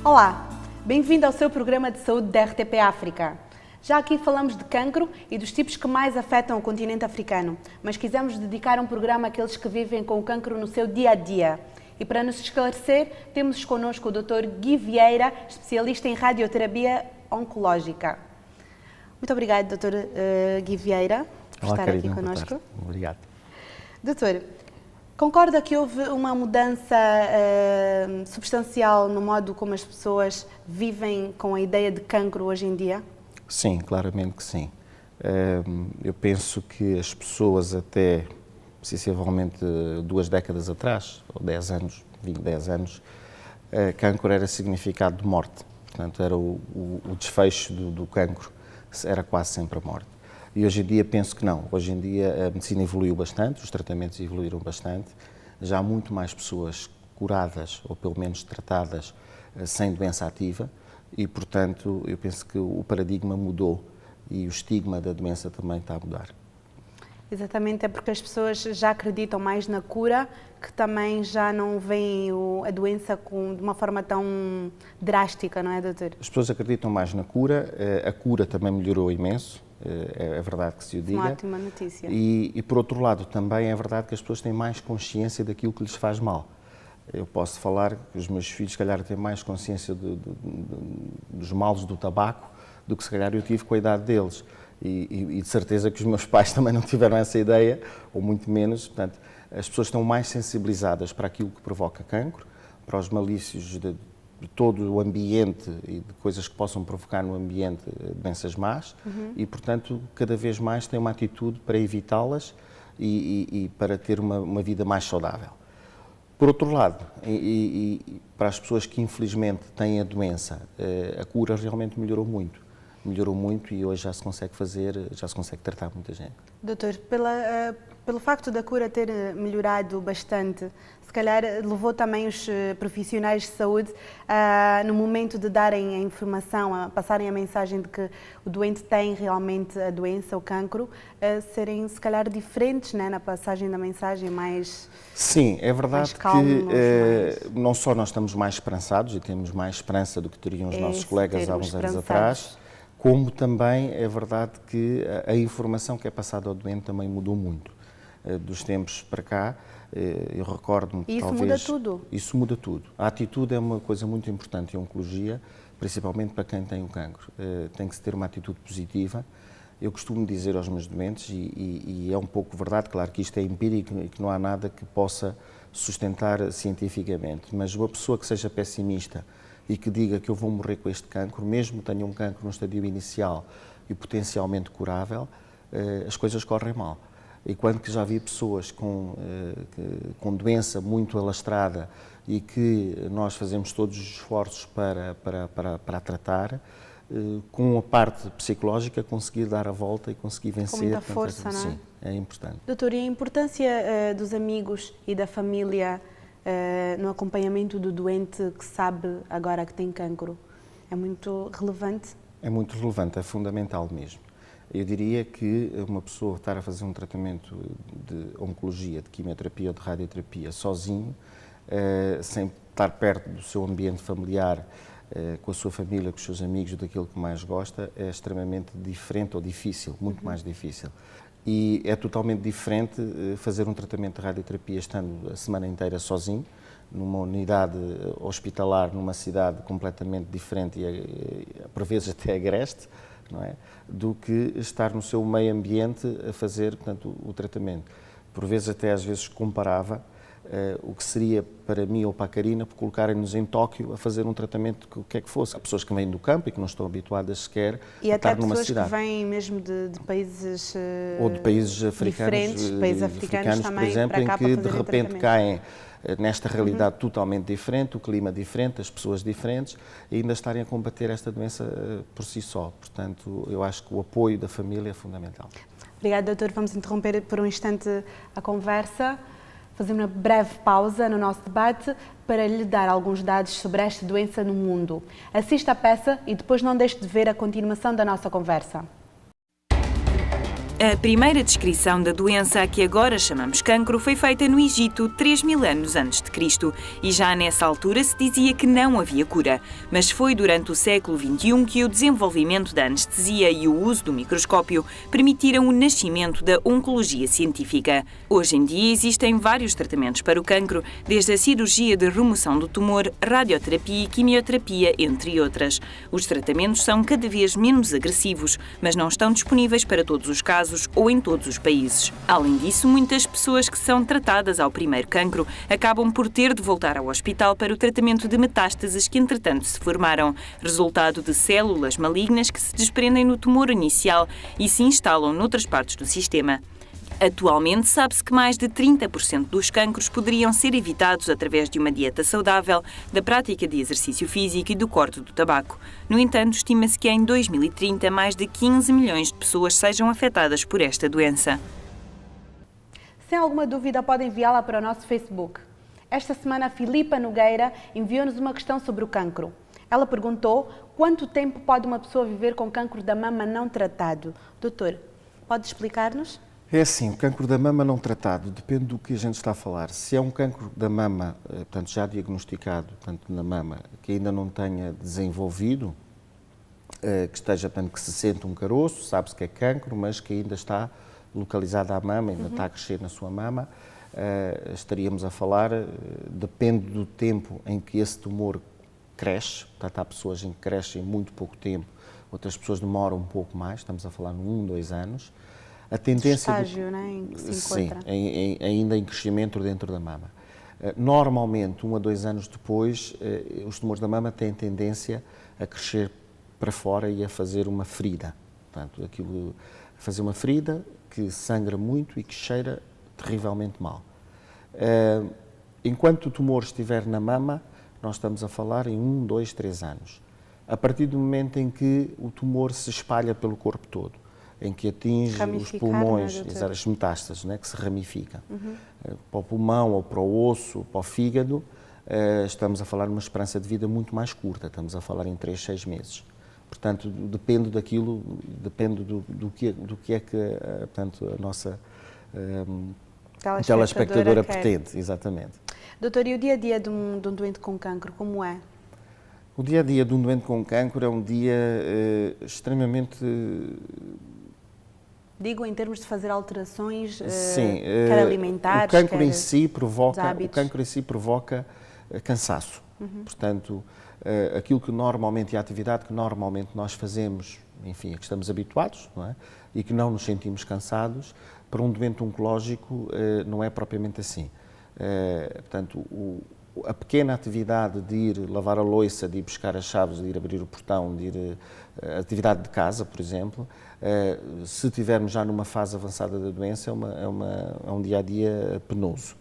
Olá, bem-vindo ao seu programa de saúde da RTP África. Já aqui falamos de cancro e dos tipos que mais afetam o continente africano, mas quisemos dedicar um programa àqueles que vivem com o cancro no seu dia-a-dia. E para nos esclarecer, temos connosco o Dr. Gui Vieira, especialista em radioterapia oncológica. Muito obrigada, Dr. Gui Vieira, por estar aqui connosco. Obrigado. Doutor, concorda que houve uma mudança substancial no modo como as pessoas vivem com a ideia de cancro hoje em dia? Sim, claramente que sim. Eu penso que as pessoas até, sensivelmente 2 décadas atrás, ou 10 anos, 10 anos, cancro era significado de morte. Portanto, era o desfecho do cancro, era quase sempre a morte. E hoje em dia penso que não. Hoje em dia a medicina evoluiu bastante, os tratamentos evoluíram bastante. Já há muito mais pessoas curadas, ou pelo menos tratadas, sem doença ativa. E, portanto, eu penso que o paradigma mudou e o estigma da doença também está a mudar. Exatamente, é porque as pessoas já acreditam mais na cura, que também já não veem a doença de uma forma tão drástica, não é, doutor? As pessoas acreditam mais na cura, a cura também melhorou imenso, é verdade que se o diga. Uma ótima notícia. E, por outro lado, também é verdade que as pessoas têm mais consciência daquilo que lhes faz mal. Eu posso falar que os meus filhos, se calhar, têm mais consciência dos males do tabaco do que, se calhar, eu tive com a idade deles. E de certeza que os meus pais também não tiveram essa ideia, ou muito menos. Portanto, as pessoas estão mais sensibilizadas para aquilo que provoca cancro, para os malícios de todo o ambiente e de coisas que possam provocar no ambiente doenças más. E, portanto, cada vez mais têm uma atitude para evitá-las e para ter uma vida mais saudável. Por outro lado, e para as pessoas que infelizmente têm a doença, a cura realmente melhorou muito e hoje já se consegue tratar muita gente. Doutor, pelo facto da cura ter melhorado bastante, se calhar levou também os profissionais de saúde no momento de darem a informação, a passarem a mensagem de que o doente tem realmente a doença, o cancro, a serem se calhar diferentes, né, na passagem da mensagem, mais Sim, é verdade calmos, que não só nós estamos mais esperançados e temos mais esperança do que teriam os nossos colegas há uns anos atrás, como também é verdade que a informação que é passada ao doente também mudou muito. Dos tempos para cá, eu recordo-me que talvez... Isso muda tudo? Isso muda tudo. A atitude é uma coisa muito importante em oncologia, principalmente para quem tem o cancro. Tem que se ter uma atitude positiva. Eu costumo dizer aos meus doentes, e é um pouco verdade, claro que isto é empírico e que não há nada que possa sustentar cientificamente, mas uma pessoa que seja pessimista e que diga que eu vou morrer com este cancro, mesmo que tenha um cancro no estadio inicial e potencialmente curável, as coisas correm mal. E quando que já vi pessoas com doença muito alastrada e que nós fazemos todos os esforços para a tratar, com a parte psicológica conseguir dar a volta e conseguir vencer. Com muita força, não é? Sim, é importante. Doutor, e a importância dos amigos e da família no acompanhamento do doente que sabe agora que tem cancro é muito relevante? É muito relevante, é fundamental mesmo. Eu diria que uma pessoa estar a fazer um tratamento de oncologia, de quimioterapia ou de radioterapia sozinho, sem estar perto do seu ambiente familiar, com a sua família, com os seus amigos, daquilo que mais gosta, é extremamente diferente ou difícil, muito mais difícil. E é totalmente diferente fazer um tratamento de radioterapia estando a semana inteira sozinho, numa unidade hospitalar, numa cidade completamente diferente e por vezes até agreste, não é? Do que estar no seu meio ambiente a fazer, portanto, o tratamento. Por vezes até às vezes comparava o que seria para mim ou para a Karina por colocarem-nos em Tóquio a fazer um tratamento que o que é que fosse. Há pessoas que vêm do campo e que não estão habituadas sequer a estar numa cidade. E até pessoas que vêm mesmo de países ou de países africanos, diferentes, países africanos também, por exemplo, em que de repente caem nesta realidade totalmente diferente, o clima diferente, as pessoas diferentes, e ainda estarem a combater esta doença por si só. Portanto, eu acho que o apoio da família é fundamental. Obrigada, doutor. Vamos interromper por um instante a conversa, fazer uma breve pausa no nosso debate para lhe dar alguns dados sobre esta doença no mundo. Assista à peça e depois não deixe de ver a continuação da nossa conversa. A primeira descrição da doença a que agora chamamos cancro foi feita no Egito 3000 anos antes de Cristo e já nessa altura se dizia que não havia cura. Mas foi durante o século XXI que o desenvolvimento da anestesia e o uso do microscópio permitiram o nascimento da oncologia científica. Hoje em dia existem vários tratamentos para o cancro, desde a cirurgia de remoção do tumor, radioterapia e quimioterapia, entre outras. Os tratamentos são cada vez menos agressivos, mas não estão disponíveis para todos os casos ou em todos os países. Além disso, muitas pessoas que são tratadas ao primeiro cancro acabam por ter de voltar ao hospital para o tratamento de metástases que entretanto se formaram, resultado de células malignas que se desprendem no tumor inicial e se instalam noutras partes do sistema. Atualmente, sabe-se que mais de 30% dos cancros poderiam ser evitados através de uma dieta saudável, da prática de exercício físico e do corte do tabaco. No entanto, estima-se que em 2030 mais de 15 milhões de pessoas sejam afetadas por esta doença. Sem alguma dúvida, podem enviá-la para o nosso Facebook. Esta semana, a Filipa Nogueira enviou-nos uma questão sobre o cancro. Ela perguntou quanto tempo pode uma pessoa viver com cancro da mama não tratado. Doutor, pode explicar-nos? É assim, o cancro da mama não tratado, depende do que a gente está a falar. Se é um cancro da mama, portanto, já diagnosticado, portanto, na mama, que ainda não tenha desenvolvido, que esteja, portanto, que se sente um caroço, sabe-se que é cancro, mas que ainda está localizado à mama, ainda está a crescer na sua mama, estaríamos a falar, depende do tempo em que esse tumor cresce, portanto, há pessoas em que crescem muito pouco tempo, outras pessoas demoram um pouco mais, estamos a falar de 1, 2 anos. A tendência estágio, né, em que se encontra. Sim, ainda em crescimento dentro da mama. Normalmente, 1 a 2 anos depois, os tumores da mama têm tendência a crescer para fora e a fazer uma ferida. Portanto, fazer uma ferida que sangra muito e que cheira terrivelmente mal. Enquanto o tumor estiver na mama, nós estamos a falar em 1, 2, 3 anos. A partir do momento em que o tumor se espalha pelo corpo todo, em que atinge os pulmões, as metástases, né, que se ramificam, para o pulmão ou para o osso, para o fígado, estamos a falar de uma esperança de vida muito mais curta, estamos a falar em 3, 6 meses. Portanto, depende daquilo, depende do que é que portanto, a nossa telespectadora pretende, exatamente. Doutor, e o dia-a-dia de um doente com cancro, como é? O dia-a-dia de um doente com cancro é um dia extremamente... Digo em termos de fazer alterações, sim, quer alimentares, o cancro quer em si provoca, hábitos. o cancro em si provoca cansaço. Portanto, aquilo que normalmente, e a atividade que normalmente nós fazemos, enfim, a que estamos habituados, não é? E que não nos sentimos cansados, para um doente oncológico não é propriamente assim. Portanto, a pequena atividade de ir lavar a louça, de ir buscar as chaves, de ir abrir o portão, de ir a atividade de casa, por exemplo, se estivermos já numa fase avançada da doença, é um dia-a-dia penoso.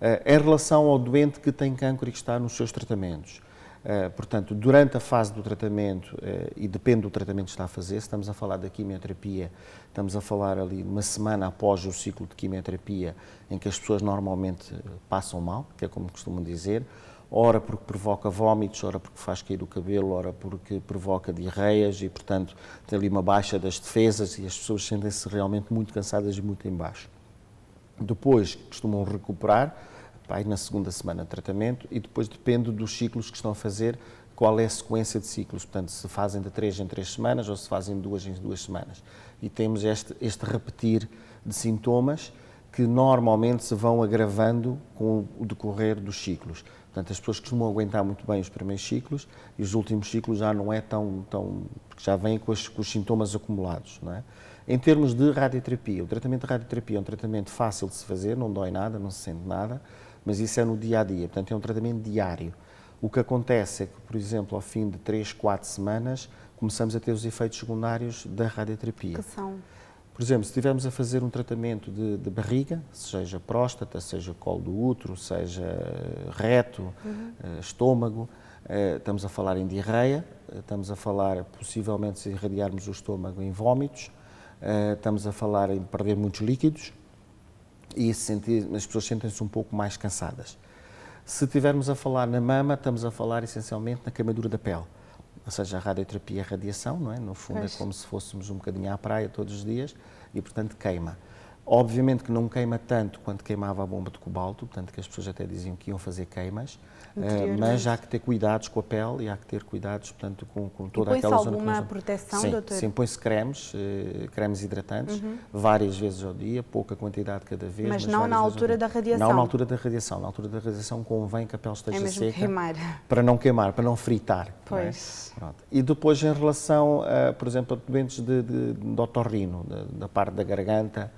Em relação ao doente que tem cancro e que está nos seus tratamentos, portanto, durante a fase do tratamento, e depende do tratamento que está a fazer, se estamos a falar da quimioterapia, estamos a falar ali uma semana após o ciclo de quimioterapia, em que as pessoas normalmente passam mal, que é como costumam dizer, ora porque provoca vómitos, ora porque faz cair o cabelo, ora porque provoca diarreias e, portanto, tem ali uma baixa das defesas e as pessoas sentem-se realmente muito cansadas e muito em baixo. Depois costumam recuperar, aí na segunda semana de tratamento, e depois depende dos ciclos que estão a fazer, qual é a sequência de ciclos, portanto, se fazem de 3 em 3 semanas ou se fazem de 2 em 2 semanas. E temos este repetir de sintomas que normalmente se vão agravando com o decorrer dos ciclos. Portanto, as pessoas costumam aguentar muito bem os primeiros ciclos e os últimos ciclos já não é tão porque já vêm com os sintomas acumulados, não é? Em termos de radioterapia, o tratamento de radioterapia é um tratamento fácil de se fazer, não dói nada, não se sente nada, mas isso é no dia-a-dia, portanto é um tratamento diário. O que acontece é que, por exemplo, ao fim de 3, 4 semanas, começamos a ter os efeitos secundários da radioterapia. Que são? Por exemplo, se estivermos a fazer um tratamento de barriga, seja próstata, seja colo do útero, seja reto, estômago, estamos a falar em diarreia, estamos a falar possivelmente se irradiarmos o estômago em vómitos, estamos a falar em perder muitos líquidos e as pessoas sentem-se um pouco mais cansadas. Se estivermos a falar na mama, estamos a falar essencialmente na queimadura da pele. ou seja, a radioterapia é radiação, não é? No fundo é como se fôssemos um bocadinho à praia todos os dias e, portanto, queima. Obviamente que não queima tanto quanto queimava a bomba de cobalto, portanto que as pessoas até diziam que iam fazer queimas, mas há que ter cuidados com a pele e há que ter cuidados, portanto, com toda aquela zona. Põe-se alguma proteção, sim, doutor? Sim, põe-se cremes hidratantes, várias vezes ao dia, pouca quantidade cada vez. Mas não na altura da radiação? Não na altura da radiação. Na altura da radiação convém que a pele esteja seca. Queimar. Para não queimar, para não fritar. Pois. Não é? Pronto. E depois em relação, por exemplo, a doentes de otorrino, da parte da garganta,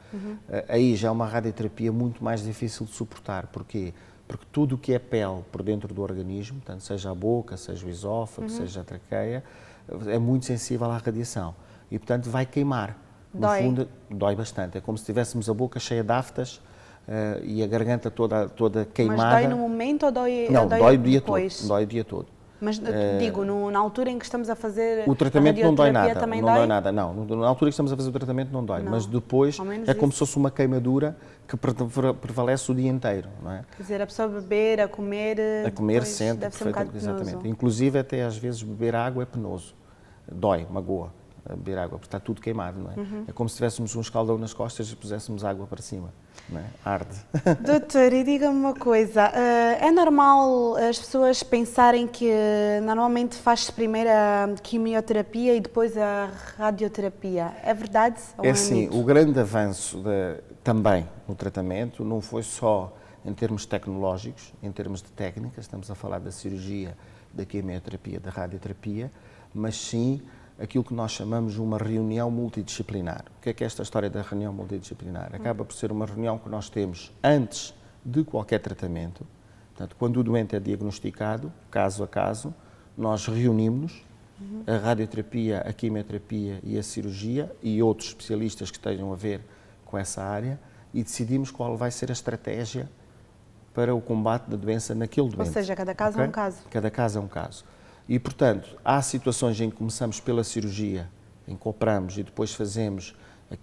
aí já é uma radioterapia muito mais difícil de suportar. Porquê? Porque tudo o que é pele por dentro do organismo, portanto, seja a boca, seja o esófago, seja a traqueia, é muito sensível à radiação e, portanto, vai queimar. Dói. No fundo, dói bastante. É como se tivéssemos a boca cheia de aftas e a garganta toda queimada. Mas dói no momento ou dói Não, dói o dia depois? todo. Dói o dia todo. Mas digo, na altura em que estamos a fazer o tratamento não dói nada, também não dói nada, não. Na altura que estamos a fazer o tratamento não dói, mas depois é como se fosse uma queimadura que prevalece o dia inteiro, não é? Quer dizer, a pessoa beber, a comer sente deve ser um bocado penoso. exatamente. Inclusive até às vezes beber água é penoso, dói, magoa. Beber água, porque está tudo queimado, não é? É como se tivéssemos um escaldão nas costas e puséssemos água para cima, não é? Arde. Doutor, e diga-me uma coisa, é normal as pessoas pensarem que normalmente faz-se primeiro a quimioterapia e depois a radioterapia, é verdade? Ou É assim, mito? o grande avanço também no tratamento não foi só em termos tecnológicos, em termos de técnicas, estamos a falar da cirurgia, da quimioterapia, da radioterapia, mas sim aquilo que nós chamamos uma reunião multidisciplinar. O que é esta história da reunião multidisciplinar? Acaba por ser uma reunião que nós temos antes de qualquer tratamento. Portanto, quando o doente é diagnosticado, caso a caso, nós reunimos-nos, a radioterapia, a quimioterapia e a cirurgia e outros especialistas que estejam a ver com essa área e decidimos qual vai ser a estratégia para o combate da doença naquele doente. Ou seja, cada caso é um caso. Cada caso é um caso. E, portanto, há situações em que começamos pela cirurgia, em que operamos e depois fazemos a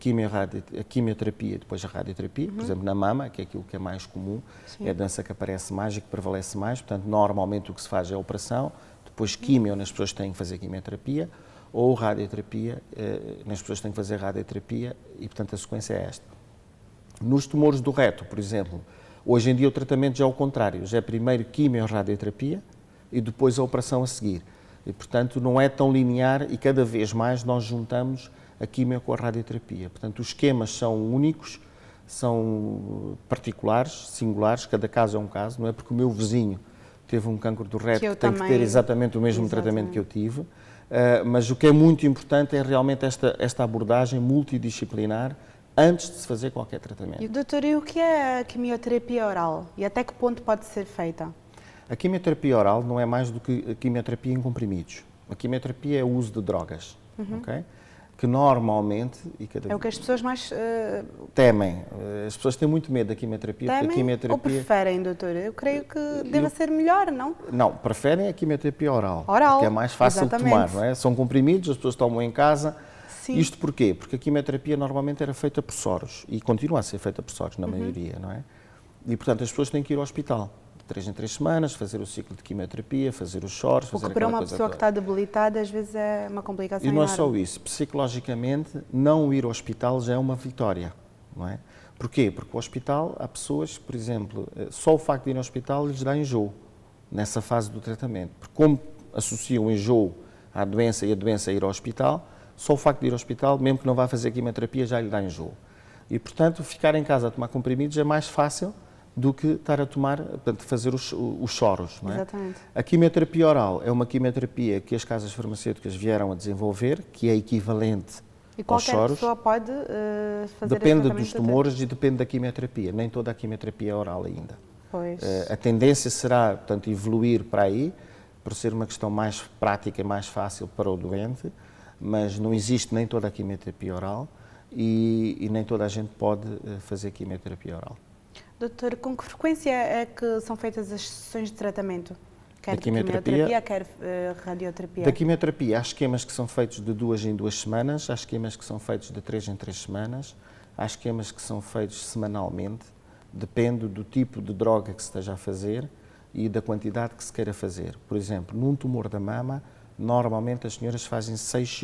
quimioterapia e depois a radioterapia, por exemplo, na mama, que é aquilo que é mais comum, é a doença que aparece mais e que prevalece mais, portanto, normalmente o que se faz é a operação, depois quimio nas pessoas que têm que fazer quimioterapia, ou radioterapia nas pessoas que têm que fazer radioterapia e, portanto, a sequência é esta. Nos tumores do reto, por exemplo, hoje em dia o tratamento já é o contrário, já é primeiro quimio-radioterapia, e depois a operação a seguir. E, portanto, não é tão linear e cada vez mais nós juntamos a quimio com a radioterapia. Portanto, os esquemas são únicos, são particulares, singulares, cada caso é um caso, não é porque o meu vizinho teve um cancro do reto que tem que ter exatamente o mesmo tratamento que eu tive, mas o que é muito importante é realmente esta abordagem multidisciplinar antes de se fazer qualquer tratamento. E, doutor, e o que é a quimioterapia oral? E até que ponto pode ser feita? A quimioterapia oral não é mais do que a quimioterapia em comprimidos. A quimioterapia é o uso de drogas, ok? Que normalmente... É o que as pessoas mais... temem. As pessoas têm muito medo da quimioterapia. Temem porque a quimioterapia... ou preferem, doutor? Eu creio que deva ser melhor, não? Não, preferem a quimioterapia oral. Oral, que é mais fácil exatamente. de tomar, não é? São comprimidos, as pessoas tomam em casa. Sim. Isto porquê? Porque a quimioterapia normalmente era feita por soros e continua a ser feita por soros, na maioria, não é? E, portanto, as pessoas têm que ir ao hospital. 3 em 3 semanas, fazer o ciclo de quimioterapia, fazer os choros, fazer Porque para aquela uma coisa pessoa que toda. está debilitada, às vezes é uma complicação E não é enorme. só isso, psicologicamente, não ir ao hospital já é uma vitória, não é? Porquê? Porque o hospital, há pessoas, por exemplo, só o facto de ir ao hospital lhes dá enjoo, nessa fase do tratamento. Porque como associam o enjoo à doença e a doença a ir ao hospital, só o facto de ir ao hospital, mesmo que não vá fazer quimioterapia, já lhe dá enjoo. E, portanto, ficar em casa a tomar comprimidos é mais fácil do que estar a tomar, portanto, fazer os choros, não é? Exatamente. A quimioterapia oral é uma quimioterapia que as casas farmacêuticas vieram a desenvolver, que é equivalente E aos qualquer choros. pessoa pode fazer Depende esse dos tratamento tumores e depende da quimioterapia. Nem toda a quimioterapia é oral ainda. Pois. A tendência será, portanto, evoluir para aí, por ser uma questão mais prática e mais fácil para o doente, mas não existe nem toda a quimioterapia oral e nem toda a gente pode fazer quimioterapia oral. Doutor, com que frequência é que são feitas as sessões de tratamento? Quer Da de quimioterapia, quer radioterapia? Da quimioterapia, há esquemas que são feitos de 2 em 2 semanas, há esquemas que são feitos de 3 em 3 semanas, há esquemas que são feitos semanalmente, depende do tipo de droga que se esteja a fazer e da quantidade que se queira fazer. Por exemplo, num tumor da mama, Normalmente as senhoras fazem 6